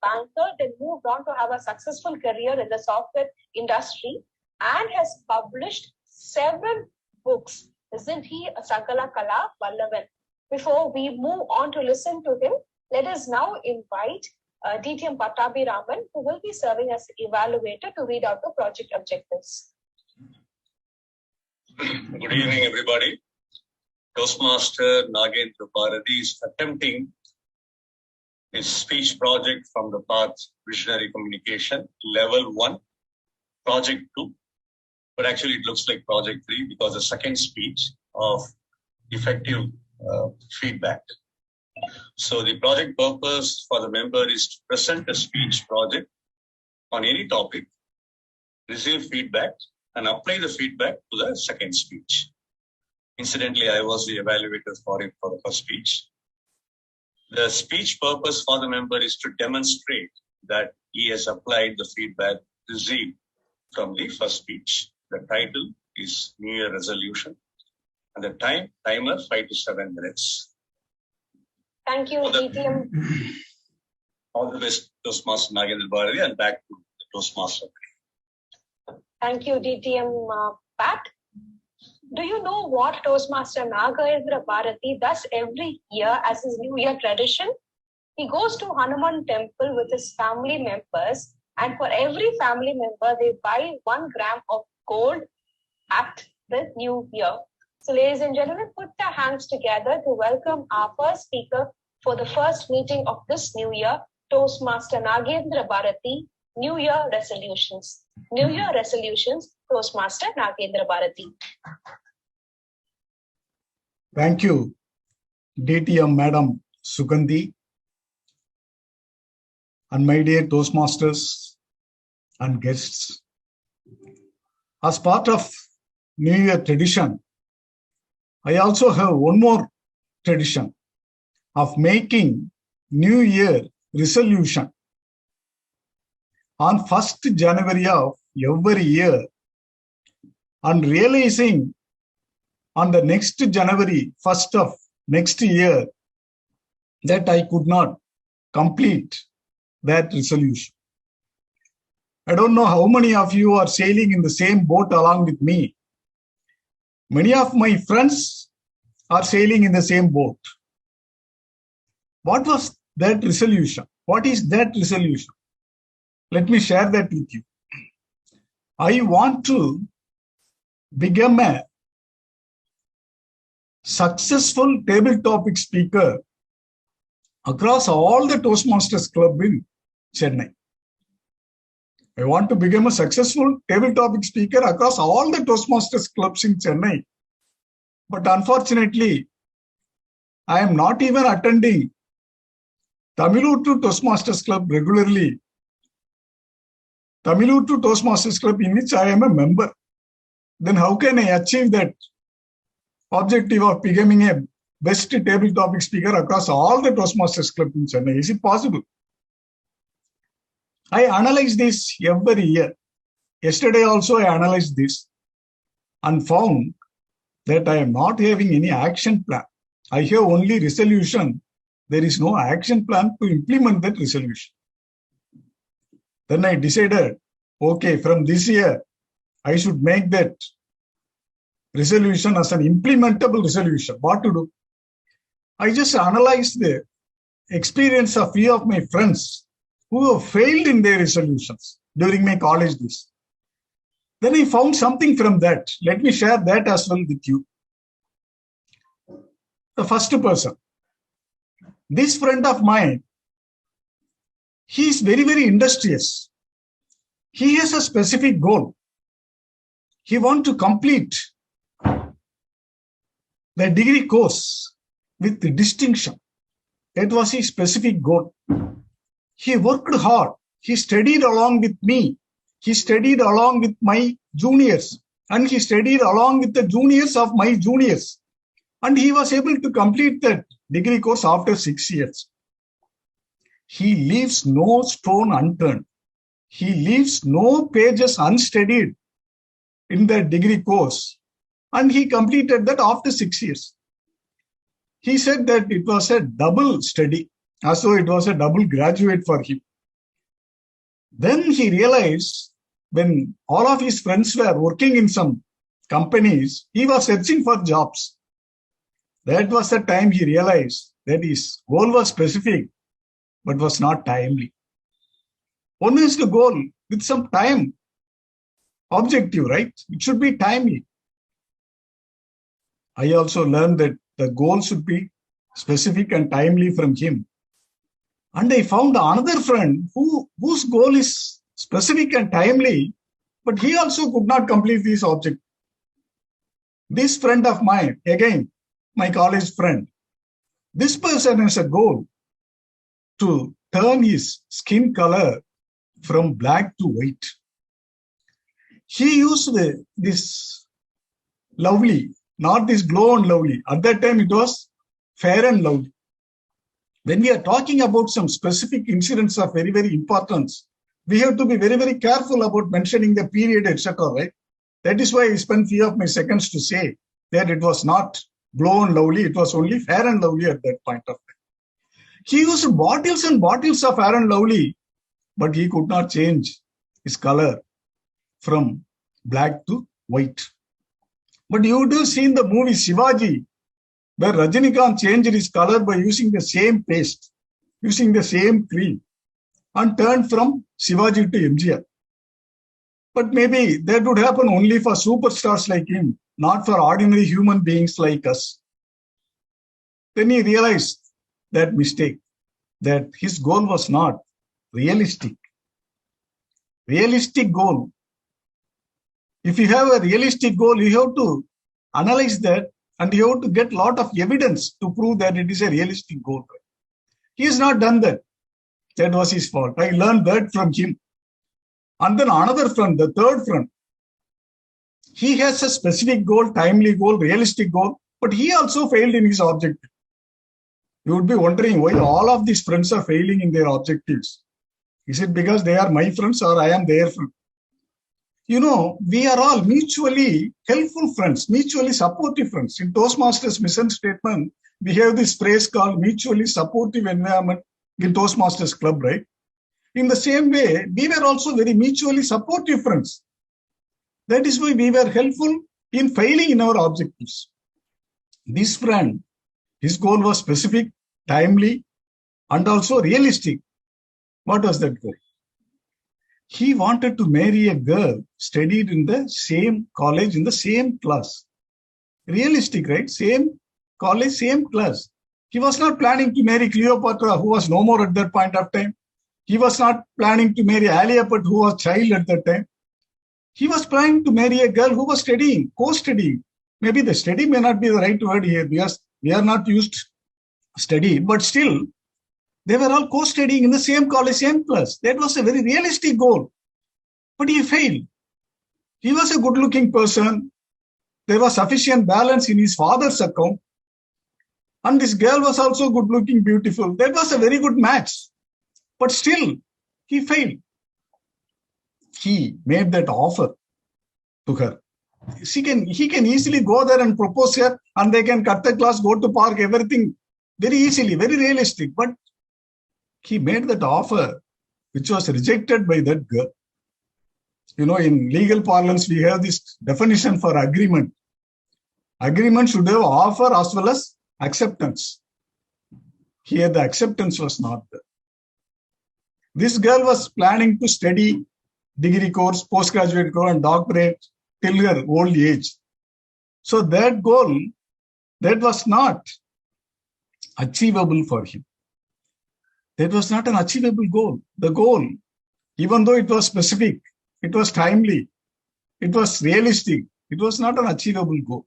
banker, then moved on to have a successful career in the software industry and has published several books. Isn't he a Sakala Kala Vallavan? Before we move on to listen to him, let us now invite DTM Pattabhiraman, who will be serving as evaluator, to read out the project objectives. Good evening, everybody. Toastmaster Nagendra Bharati is attempting his speech project from the path Visionary Communication, Level 1, Project 2. But actually it looks like Project 3 because the second speech of effective feedback. So the project purpose for the member is to present a speech project on any topic, receive feedback, and apply the feedback to the second speech. Incidentally, I was the evaluator for it for the first speech. The speech purpose for the member is to demonstrate that he has applied the feedback received from the first speech. The title is New Year Resolution, and the timer 5 to 7 minutes. Thank you, DTM. All the best, Toastmaster Nagendra Bharati, and back to the Toastmaster. Thank you, DTM Pat. Do you know what Toastmaster Nagendra Bharati does every year as his New Year tradition? He goes to Hanuman temple with his family members, and for every family member, they buy 1 gram of gold at the New Year. So, ladies and gentlemen, put your hands together to welcome our first speaker for the first meeting of this new year, Toastmaster Nagendra Bharati, New Year Resolutions. New Year Resolutions, Toastmaster Nagendra Bharati. Thank you, DTM Madam Sugandhi, and my dear Toastmasters and guests. As part of New Year tradition, I also have one more tradition of making New Year resolution on 1st January of every year and realizing on the next January 1st of next year that I could not complete that resolution. I don't know how many of you are sailing in the same boat along with me. Many of my friends are sailing in the same boat. What was that resolution? What is that resolution? Let me share that with you. I want to become a successful table topic speaker across all the Toastmasters Club in Chennai. I want to become a successful table topic speaker across all the Toastmasters clubs in Chennai. But unfortunately, I am not even attending Tamiluttu Toastmasters Club regularly. Tamiluttu Toastmasters Club in which I am a member. Then how can I achieve that objective of becoming a best table topic speaker across all the Toastmasters Club in Chennai? Is it possible? I analyze this every year. Yesterday also I analyzed this and found that I am not having any action plan. I have only resolution. There is no action plan to implement that resolution. Then I decided, okay, from this year, I should make that resolution as an implementable resolution. What to do? I just analyzed the experience of few of my friends who have failed in their resolutions during my college days. Then I found something from that. Let me share that as well with you. The first person. This friend of mine, he is very, very industrious. He has a specific goal. He wants to complete the degree course with distinction. That was his specific goal. He worked hard. He studied along with me. He studied along with my juniors. And he studied along with the juniors of my juniors. And he was able to complete that degree course after 6 years. He leaves no stone unturned. He leaves no pages unstudied in the degree course. And he completed that after 6 years. He said that it was a double study, as though it was a double graduate for him. Then he realized when all of his friends were working in some companies, he was searching for jobs. That was the time he realized that his goal was specific but was not timely. One is the goal with some time objective, right? It should be timely. I also learned that the goal should be specific and timely from him. And I found another friend whose goal is specific and timely, but he also could not complete this objective. This friend of mine, again, my college friend, this person has a goal to turn his skin color from black to white. He used this lovely, not this glow and lovely. At that time, it was fair and lovely. When we are talking about some specific incidents of very, very importance, we have to be very, very careful about mentioning the period, etc. Right? That is why I spent few of my seconds to say that it was not glow and lovely. It was only fair and lovely at that point of time. He used bottles and bottles of fair and lovely, but he could not change his color from black to white. But you would have seen the movie Shivaji, where Rajinikanth changed his color by using the same paste, using the same cream, and turned from Shivaji to MGR. But maybe that would happen only for superstars like him, not for ordinary human beings like us. Then he realized that mistake, that his goal was not realistic. Realistic goal. If you have a realistic goal, you have to analyze that and you have to get a lot of evidence to prove that it is a realistic goal. He has not done that. That was his fault. I learned that from him. And then another friend, the third friend, he has a specific goal, timely goal, realistic goal, but he also failed in his objective. You would be wondering why all of these friends are failing in their objectives. Is it because they are my friends or I am their friend? You know, we are all mutually helpful friends, mutually supportive friends. In Toastmasters mission statement, we have this phrase called mutually supportive environment in Toastmasters Club, right? In the same way, we were also very mutually supportive friends. That is why we were helpful in failing in our objectives. This friend, his goal was specific, timely, and also realistic. What was that goal? He wanted to marry a girl studied in the same college, in the same class. Realistic, right? Same college, same class. He was not planning to marry Cleopatra, who was no more at that point of time. He was not planning to marry Alia Bhatt, who was child at that time. He was planning to marry a girl who was studying, co-studying. Maybe the study may not be the right word here because we are not used study, but still, they were all co-studying in the same college, same class. That was a very realistic goal. But he failed. He was a good-looking person. There was sufficient balance in his father's account. And this girl was also good-looking, beautiful. That was a very good match. But still, he failed. He made that offer to her. He can easily go there and propose her, and they can cut the class, go to park, everything very easily, very realistic. But he made that offer, which was rejected by that girl. You know, in legal parlance, we have this definition for agreement. Agreement should have offer as well as acceptance. Here, the acceptance was not there. This girl was planning to study degree course, postgraduate course, and doctorate till her old age. So that goal, that was not achievable for him. That was not an achievable goal. The goal, even though it was specific, it was timely, it was realistic, it was not an achievable goal.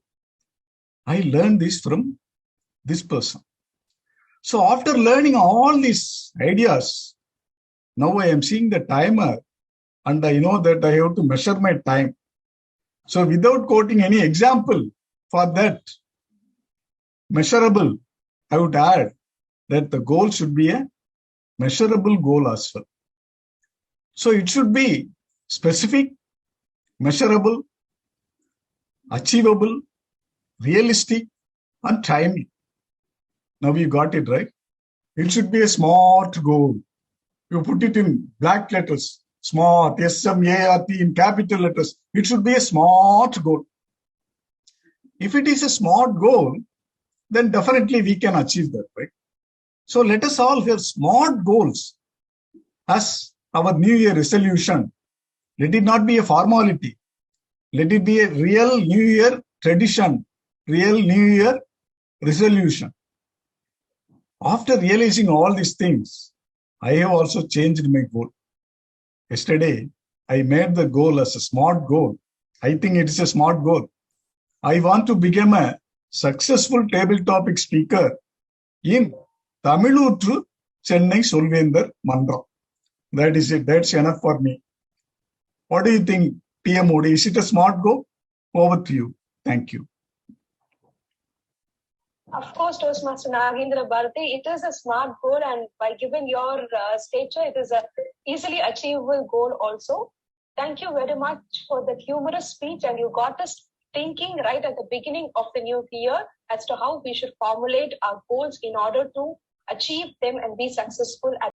I learned this from this person. So after learning all these ideas, now I am seeing the timer and I know that I have to measure my time. So without quoting any example for that measurable, I would add that the goal should be a measurable goal as well. So it should be specific, measurable, achievable, realistic, and timely. Now you got it, right? It should be a smart goal. You put it in black letters, Smart, S-M-A-R-T in capital letters. It should be a smart goal. If it is a smart goal, then definitely we can achieve that, right? So let us all have smart goals as our New Year resolution. Let it not be a formality. Let it be a real New Year tradition, real New Year resolution. After realizing all these things, I have also changed my goal. Yesterday, I made the goal as a smart goal. I think it is a smart goal. I want to become a successful table topic speaker in Tamilutru Chennai Solvendar Mandram. That is it. That's enough for me. What do you think, PM Modi? Is it a smart goal? Over to you. Thank you. Of course, Toastmaster Nagendra Bharati, it is a smart goal, and by giving your stature, it is a easily achievable goal also. Thank you very much for the humorous speech, and you got us thinking right at the beginning of the new year as to how we should formulate our goals in order to achieve them and be successful at